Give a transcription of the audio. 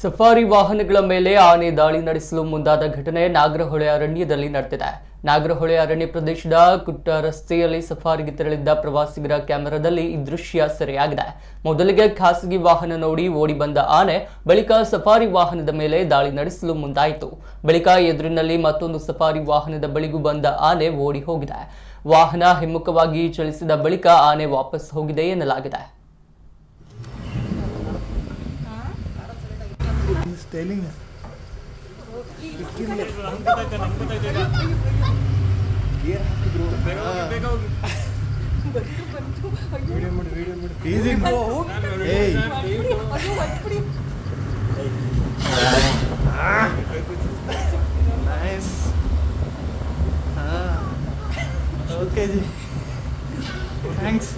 Safari ವಾಹನಗಳ ಮೇಲೆ ಆನೆ ದಾಳಿ ನಡೆಸಲು ಮುಂದಾದ ಘಟನೆ ನಾಗರಹೊಳೆ ಅರಣ್ಯದಲ್ಲಿ ನಡೆದಿದೆ. ನಾಗರಹೊಳೆ ಅರಣ್ಯ ಪ್ರದೇಶದ ಕುಟ್ಟ ರಸ್ತೆಯಲ್ಲಿ ಸಫಾರಿಗೆ ತೆರಳಿದ್ದ ಪ್ರವಾಸಿಗರ ಕ್ಯಾಮೆರಾದಲ್ಲಿ ಈ ದೃಶ್ಯ ಸೆರೆಯಾಗಿದೆ. ಮೊದಲಿಗೆ ಖಾಸಗಿ ವಾಹನ ನೋಡಿ ಓಡಿ ಬಂದ ಆನೆ ಬಳಿಕ ಸಫಾರಿ ವಾಹನದ ಮೇಲೆ ದಾಳಿ ನಡೆಸಲು ಮುಂದಾಯಿತು. ಬಳಿಕ ಎದುರಿನಲ್ಲಿ ಮತ್ತೊಂದು ಸಫಾರಿ ವಾಹನದ ಬಳಿಗೂ ಬಂದ ಆನೆ ಓಡಿ ಹೋಗಿದೆ. ವಾಹನ ಹಿಮ್ಮುಖವಾಗಿ ಚಲಿಸಿದ ಬಳಿಕ ಆನೆ ವಾಪಸ್ ಹೋಗಿದೆ ಎನ್ನಲಾಗಿದೆ. Okay ji, thanks.